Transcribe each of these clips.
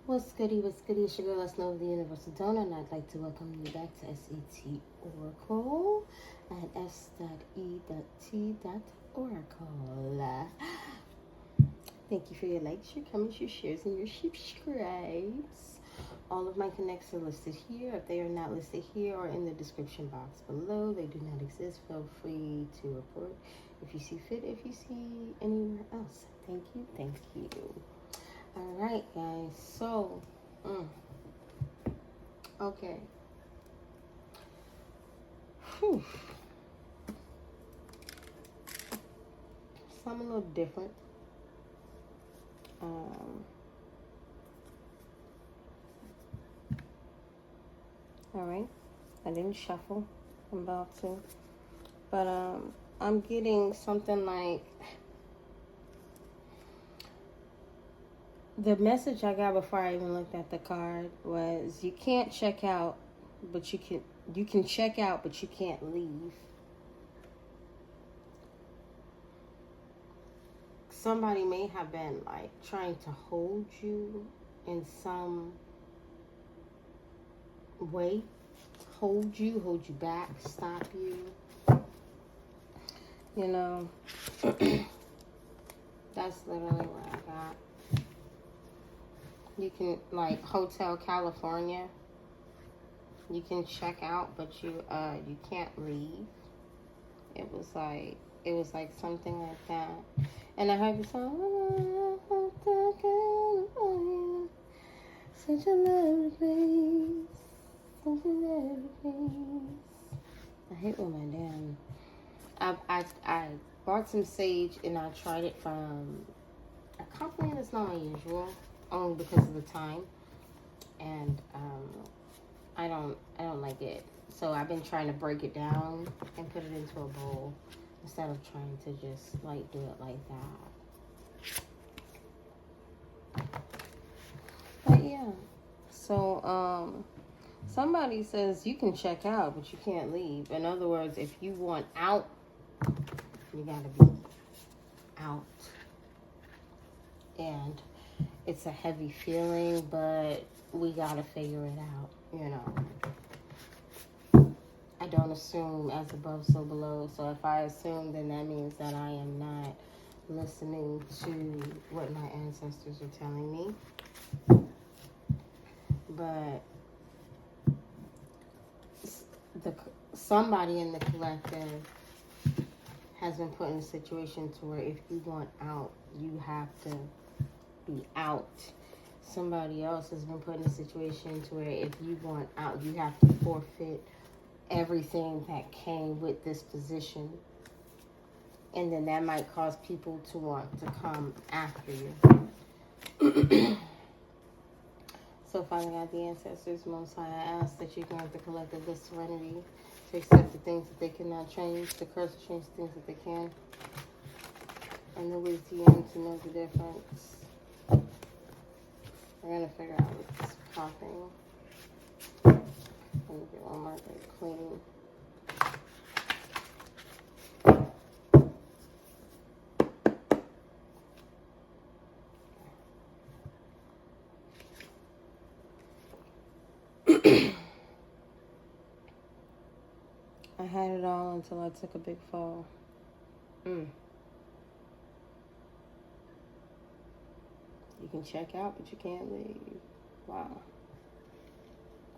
What's goody, it's your girl, nova.the.empress, and I'd like to welcome you back to S.E.T.ORACLE at S.E.T.ORACLE. Thank you for your likes, your comments, your shares, and your subscribes. All of my connects are listed here. If they are not listed here or in the description box below, they do not exist. Feel free to report if you see fit, if you see anywhere else. Thank you, thank you. All right, guys. So, okay. Whew. Something a little different. All right. I didn't shuffle. I'm about to, but I'm getting something like the message I got before I even looked at the card was you can't check out, but you can check out, but you can't leave. Somebody may have been like trying to hold you in some way, hold you back, stop you. You know, that's literally what I got. You can, like, Hotel California, you can check out, but you can't leave. It was like something like that. And I heard the song, such a lovely place, such a lovely place. I hate when my damn. I bought some sage and I tried it from a company that's not unusual, only because of the time, and I don't like it. So I've been trying to break it down and put it into a bowl instead of trying to just like do it like that. But yeah, so somebody says you can check out, but you can't leave. In other words, if you want out, you gotta be out. And it's a heavy feeling, but we gotta figure it out, you know. I don't assume as above, so below. So if I assume, then that means that I am not listening to what my ancestors are telling me. But somebody in the collective has been put in a situation to where if you want out, you have to be out. Somebody else has been put in a situation to where if you want out, you have to forfeit everything that came with this position. And then that might cause people to want to come after you. So Father God, the ancestors, Most High, I ask that you grant the collective the serenity to accept the things that they cannot change, the courage to change the things that they can, and the wisdom to know the difference. We're going to figure out what's this popping. Let me get one more bit clean. I had it all until I took a big fall. You can check out, but you can't leave. Wow.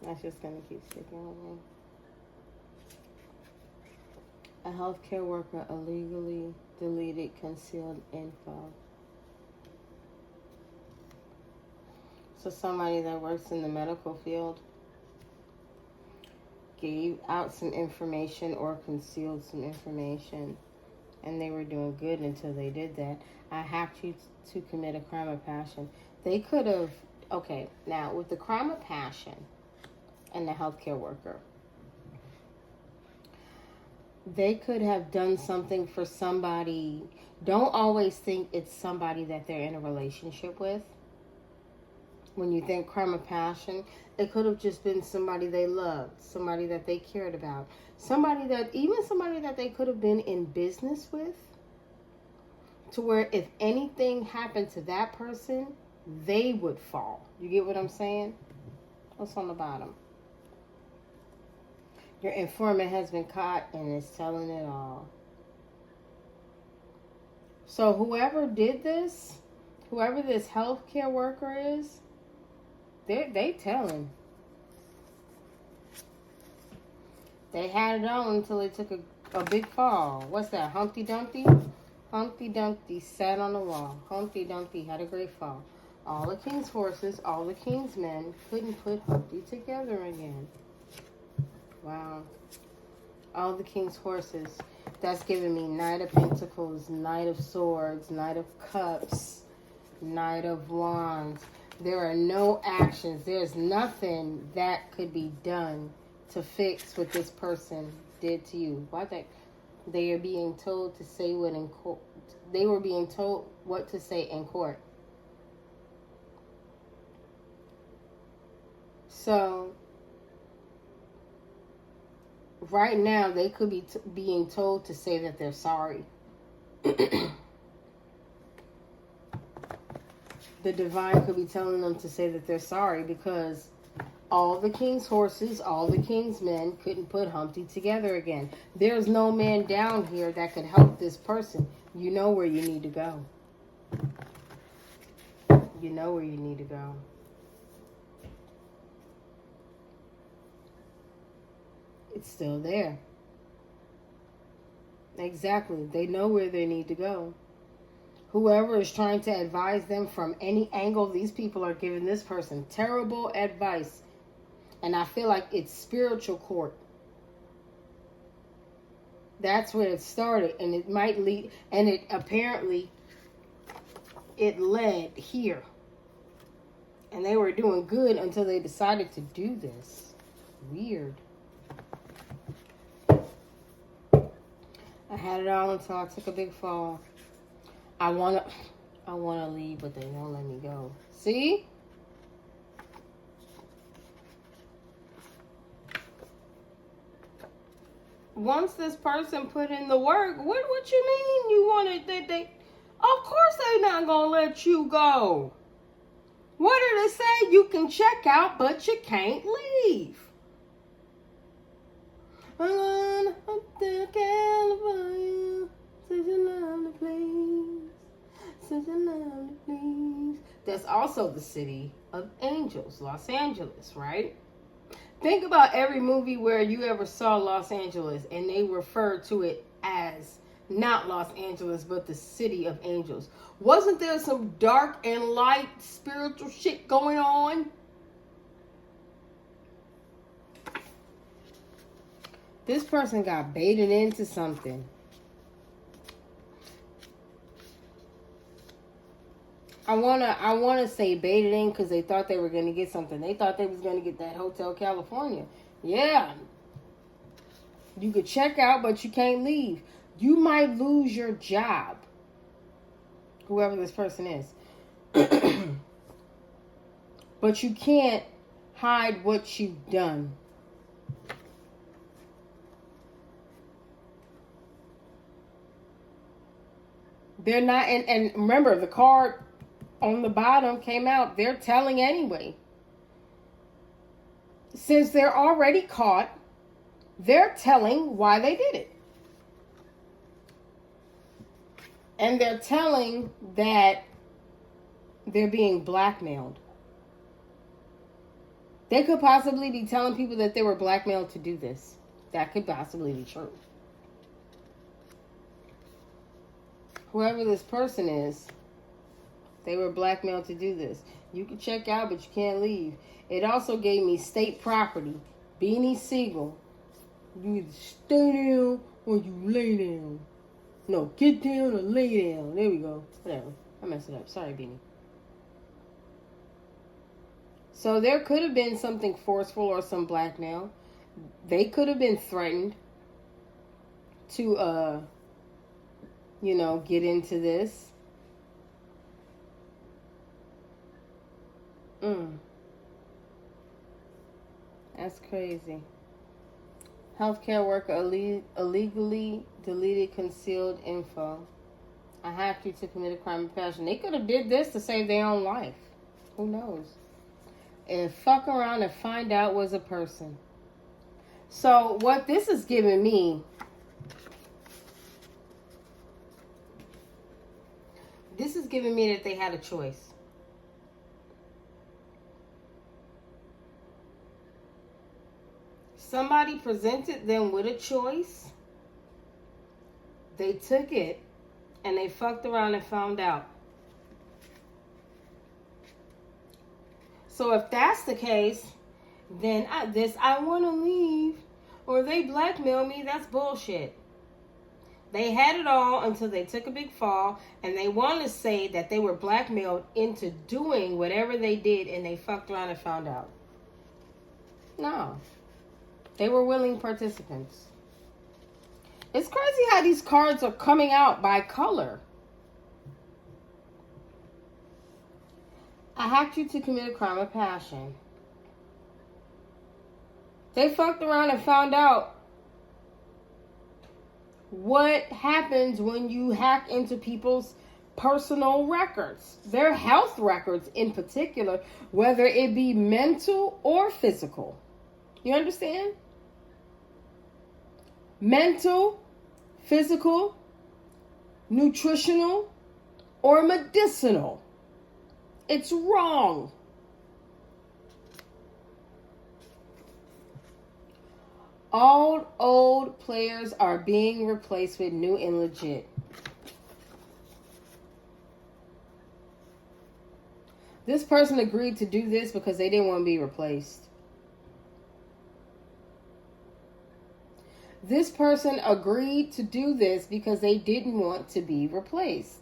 That's just going to keep sticking with me. A healthcare worker illegally deleted concealed info. So somebody that works in the medical field gave out some information or concealed some information, and they were doing good until they did that. I have to commit a crime of passion. They could have, okay, now with the crime of passion and the healthcare worker, they could have done something for somebody. Don't always think it's somebody that they're in a relationship with. When you think crime of passion, it could have just been somebody they loved, somebody that they cared about, somebody that they could have been in business with, to where if anything happened to that person, they would fall. You get what I'm saying? What's on the bottom? Your informant has been caught and is telling it all. So whoever did this, whoever this healthcare worker is, they telling. They had it on until they took a big fall. What's that? Humpty Dumpty? Humpty Dumpty sat on the wall. Humpty Dumpty had a great fall. All the king's horses, all the king's men couldn't put Humpty together again. Wow. All the king's horses. That's giving me Knight of Pentacles, Knight of Swords, Knight of Cups, Knight of Wands. There are no actions. There's nothing that could be done to fix what this person did to you. Why that? They are being told to say what in court. They were being told what to say in court. So right now, they could be being told to say that they're sorry. The divine could be telling them to say that they're sorry because all the king's horses, all the king's men couldn't put Humpty together again. There's no man down here that could help this person. You know where you need to go. You know where you need to go. It's still there. Exactly. They know where they need to go. Whoever is trying to advise them from any angle, these people are giving this person terrible advice. And I feel like it's spiritual court. That's where it started. And it might lead, and it apparently, it led here. And they were doing good until they decided to do this. Weird. I had it all until I took a big fall. I wanna leave, but they won't let me go. See? Once this person put in the work, what you mean you wanted they of course they're not gonna let you go. What did it say? You can check out, but you can't leave. I'm gonna up to California, such a lovely place, such a lovely place. That's also the city of angels, Los Angeles, right? Think about every movie where you ever saw Los Angeles and they referred to it as not Los Angeles, but the city of angels. Wasn't there some dark and light spiritual shit going on? This person got baited into something. I wanna say baited in because they thought they were gonna get something. They thought they was gonna get that Hotel California. Yeah. You could check out, but you can't leave. You might lose your job. Whoever this person is. But you can't hide what you've done. They're not, and remember, the card on the bottom came out. They're telling anyway. Since they're already caught, they're telling why they did it. And they're telling that they're being blackmailed. They could possibly be telling people that they were blackmailed to do this. That could possibly be true. Whoever this person is, they were blackmailed to do this. You can check out, but you can't leave. It also gave me state property. Beanie Siegel. You either stay down or you lay down. No, get down or lay down. There we go. Whatever. I messed it up. Sorry, Beanie. So there could have been something forceful or some blackmail. They could have been threatened to, get into this. That's crazy. Healthcare worker illegally deleted concealed info. A hacker to commit a crime of passion. They could have did this to save their own life. Who knows? And fuck around and find out was a person. So what this is giving me, this is giving me that they had a choice. Somebody presented them with a choice. They took it and they fucked around and found out. So if that's the case, then I want to leave, or they blackmail me, that's bullshit. They had it all until they took a big fall, and they want to say that they were blackmailed into doing whatever they did, and they fucked around and found out. No. They were willing participants. It's crazy how these cards are coming out by color. I hacked you to commit a crime of passion. They fucked around and found out what happens when you hack into people's personal records, their health records in particular, whether it be mental or physical. You understand? Mental, physical, nutritional, or medicinal. It's wrong. All old players are being replaced with new and legit. This person agreed to do this because they didn't want to be replaced. This person agreed to do this because they didn't want to be replaced.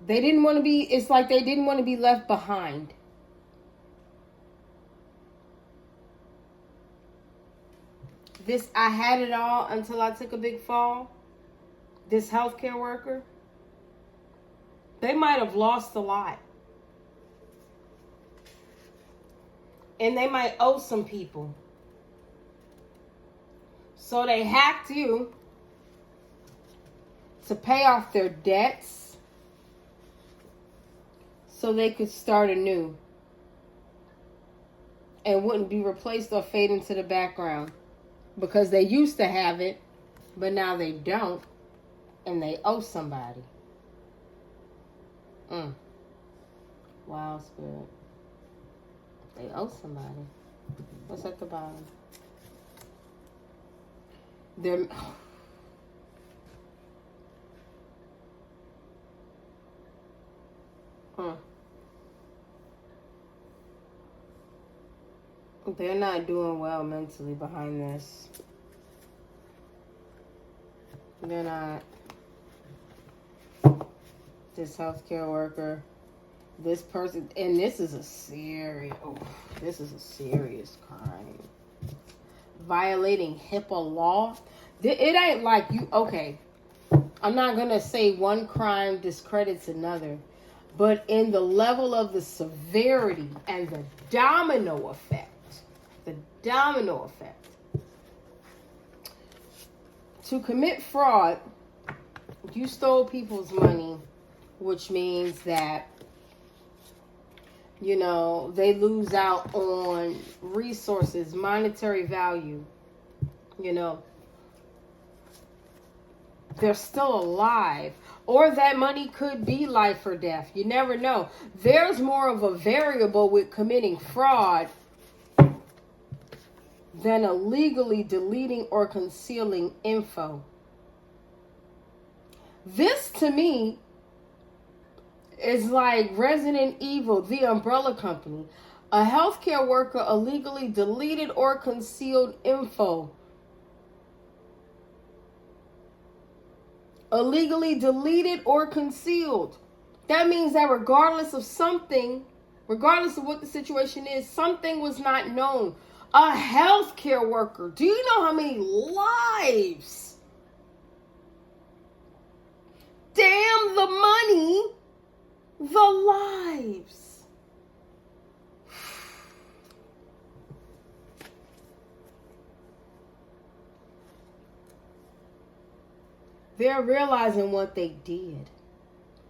They didn't want to be, it's like they didn't want to be left behind. This, I had it all until I took a big fall. This healthcare worker, they might have lost a lot. And they might owe some people. So they hacked you to pay off their debts so they could start anew and wouldn't be replaced or fade into the background because they used to have it, but now they don't, and they owe somebody. Wow, Spirit. They owe somebody. What's at the bottom? They're... They're not doing well mentally behind this. They're not. This healthcare worker, this person, and this is a serious crime. Violating HIPAA law. It ain't like you, okay, I'm not going to say one crime discredits another, but in the level of the severity and the domino effect, to commit fraud, you stole people's money, which means that, you know, they lose out on resources, monetary value. You know, they're still alive. Or that money could be life or death. You never know. There's more of a variable with committing fraud than illegally deleting or concealing info. This, to me, is like Resident Evil, the umbrella company. A healthcare worker illegally deleted or concealed info. Illegally deleted or concealed. That means that regardless of what the situation is, something was not known. A healthcare worker. Do you know how many lives? Damn the money. The lives. They're realizing what they did.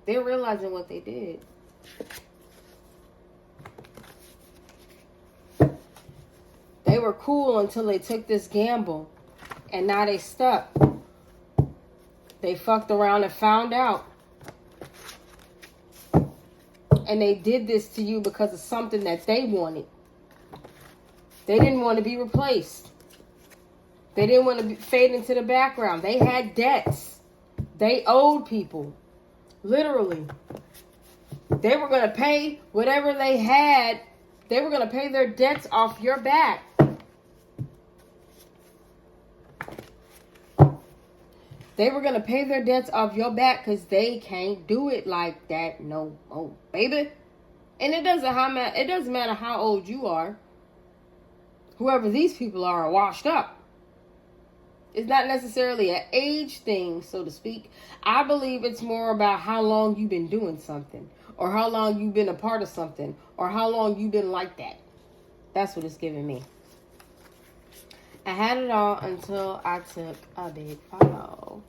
They're realizing what they did. They were cool until they took this gamble. And now they stuck. They fucked around and found out. And they did this to you because of something that they wanted. They didn't want to be replaced. They didn't want to fade into the background. They had debts. They owed people. Literally. They were going to pay whatever they had. They were going to pay their debts off your back. They were going to pay their debts off your back because they can't do it like that no more, baby. And it doesn't matter how old you are. Whoever these people are washed up. It's not necessarily an age thing, so to speak. I believe it's more about how long you've been doing something. Or how long you've been a part of something. Or how long you've been like that. That's what it's giving me. I had it all until I took a big fall.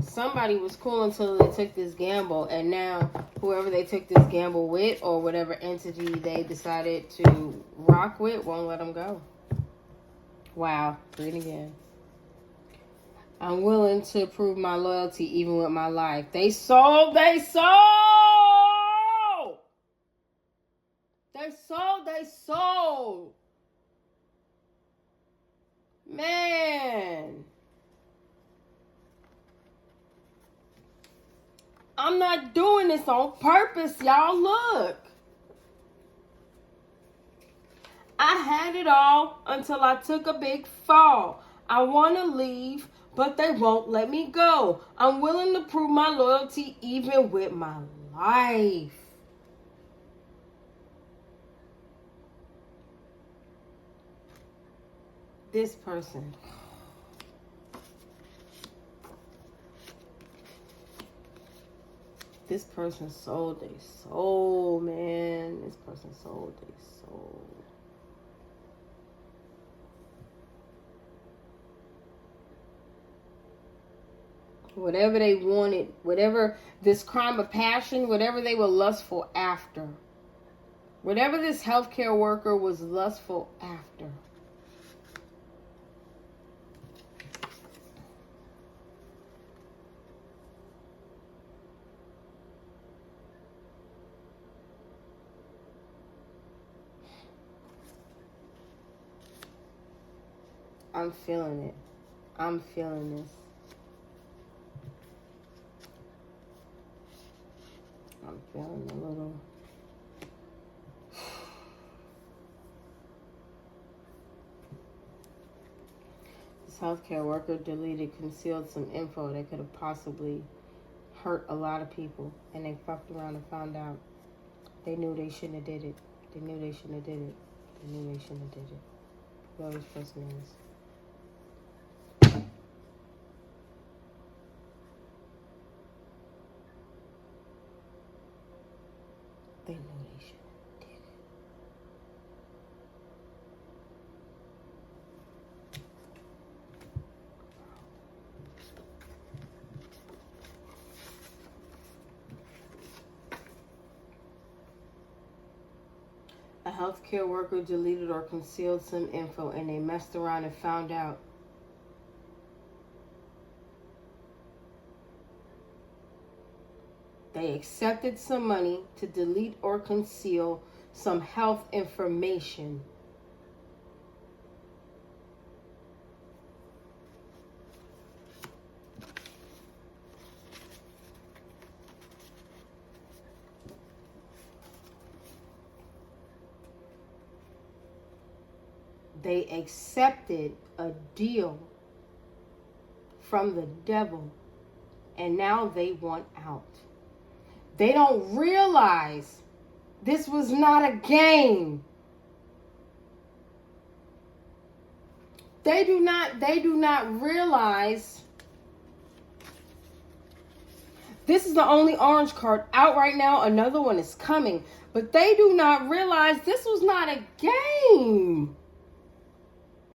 Somebody was cool until they took this gamble. And now whoever they took this gamble with or whatever entity they decided to rock with won't let them go. Wow. Read again. I'm willing to prove my loyalty even with my life. They sold. They sold. They sold. They sold. Man. I'm not doing this on purpose, y'all. Look. I had it all until I took a big fall. I want to leave, but they won't let me go. I'm willing to prove my loyalty even with my life. This person. This person sold their soul, man. This person sold their soul. Whatever they wanted, whatever this crime of passion, whatever they were lustful after. Whatever this healthcare worker was lustful after. I'm feeling it. I'm feeling this. I'm feeling a little. This healthcare worker concealed some info that could have possibly hurt a lot of people. And they fucked around and found out. They knew they shouldn't have did it. They knew they shouldn't have did it. They knew they shouldn't have did it. Whoever this person is. They knew they shouldn't have did it. A healthcare worker deleted or concealed some info and they messed around and found out. They accepted some money to delete or conceal some health information. They accepted a deal from the devil and now they want out. They don't realize this was not a game. They do not realize this is the only orange card out right now. Another one is coming. But they do not realize this was not a game.